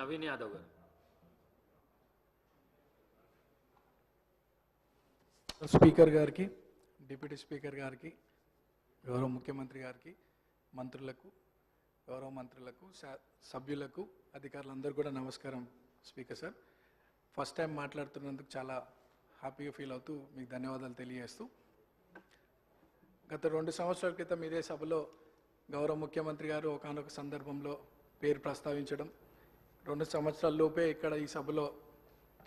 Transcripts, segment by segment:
నవీన్ యాదవ్ గారు. స్పీకర్ గారికి, deputy speaker గారికి, గౌరవ ముఖ్యమంత్రి గారికి, మంత్రులకు, గౌరవ మంత్రులకు, సభ్యులకు, అధికారులందరూ కూడా నమస్కారం. స్పీకర్ సార్, ఫస్ట్ టైం మాట్లాడుతున్నందుకు చాలా హ్యాపీగా ఫీల్ అవుతూ మీకు ధన్యవాదాలు తెలియజేస్తూ, గత 2 సంవత్సరాల క్రితం ఇదే సభలో గౌరవ ముఖ్యమంత్రి గారు ఒకానొక సందర్భంలో పేరు ప్రస్తావించడం, 2 సంవత్సరాల లోపే ఇక్కడ ఈ సభలో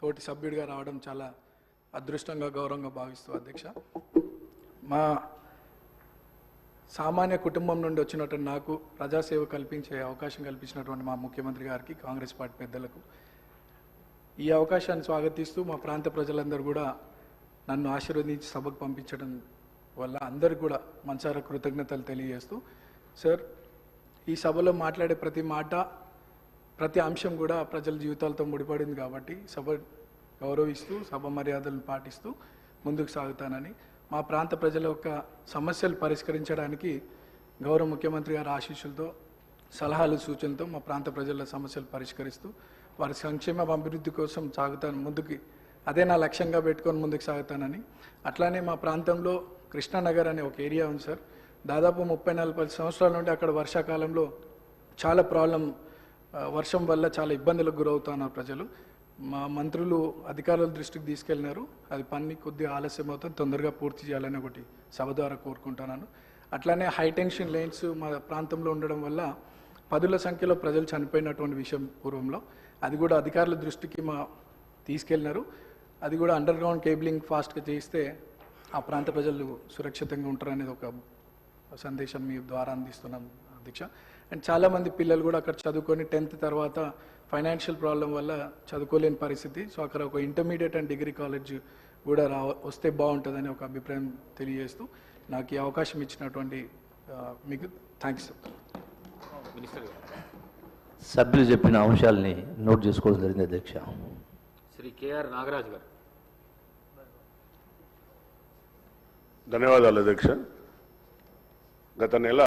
తోటి సభ్యుడిగా రావడం చాలా అదృష్టంగా, గౌరవంగా భావిస్తూ అధ్యక్ష, మా సామాన్య కుటుంబం నుండి వచ్చినటువంటి నాకు ప్రజాసేవ కల్పించే అవకాశం కల్పించినటువంటి మా ముఖ్యమంత్రి గారికి, కాంగ్రెస్ పార్టీ పెద్దలకు ఈ అవకాశాన్ని స్వాగతిస్తూ, మా ప్రాంత ప్రజలందరూ కూడా నన్ను ఆశీర్వదించి సభకు పంపించడం వల్ల అందరికీ కూడా మనసారా కృతజ్ఞతలు తెలియజేస్తూ, సార్ ఈ సభలో మాట్లాడే ప్రతి మాట, ప్రతి అంశం కూడా ప్రజల జీవితాలతో ముడిపడింది కాబట్టి సభ గౌరవిస్తూ, సభ మర్యాదలను పాటిస్తూ ముందుకు సాగుతానని, మా ప్రాంత ప్రజల యొక్క సమస్యలు పరిష్కరించడానికి గౌరవ ముఖ్యమంత్రి గారి ఆశీస్సులతో, సలహాలు, సూచనలతో మా ప్రాంత ప్రజల సమస్యలు పరిష్కరిస్తూ వారి సంక్షేమ అభివృద్ధి కోసం సాగుతాను ముందుకి, అదే నా లక్ష్యంగా పెట్టుకొని ముందుకు సాగుతానని. అట్లానే మా ప్రాంతంలో కృష్ణానగర్ అనే ఒక ఏరియా ఉంది సార్, దాదాపు 30-40 సంవత్సరాల నుండి అక్కడ వర్షాకాలంలో చాలా వర్షం వల్ల చాలా ఇబ్బందులకు గురవుతున్నారు ప్రజలు. మా మంత్రులు అధికారుల దృష్టికి తీసుకెళ్ళినారు, అది పని కొద్దిగా ఆలస్యం అవుతుంది, తొందరగా పూర్తి చేయాలని ఒకటి సభ ద్వారా కోరుకుంటున్నాను. అట్లానే హైటెన్షన్ లైన్స్ మా ప్రాంతంలో ఉండడం వల్ల 10ల సంఖ్యలో ప్రజలు చనిపోయినటువంటి విషయం పూర్వంలో, అది కూడా అధికారుల దృష్టికి తీసుకెళ్ళినారు. అది కూడా అండర్ గ్రౌండ్ కేబులింగ్ ఫాస్ట్గా చేయిస్తే ఆ ప్రాంత ప్రజలు సురక్షితంగా ఉంటారనేది ఒక సందేశం మీ ద్వారా అందిస్తున్నాం అధ్యక్ష. అండ్ చాలామంది పిల్లలు కూడా అక్కడ చదువుకొని 10th తర్వాత ఫైనాన్షియల్ ప్రాబ్లం వల్ల చదువుకోలేని పరిస్థితి. సో అక్కడ ఒక ఇంటర్మీడియట్ అండ్ డిగ్రీ కాలేజ్ కూడా వస్తే బాగుంటుందని ఒక అభిప్రాయం తెలియజేస్తూ, నాకు ఈ అవకాశం ఇచ్చినటువంటి మీకు థ్యాంక్స్. మినిస్టర్ గారు, సభ్యులు చెప్పిన అంశాలని నోట్ చేసుకోవడం జరిగింది అధ్యక్ష. శ్రీ కేఆర్ నాగరాజు గారు. ధన్యవాదాలు అధ్యక్ష. గత నెల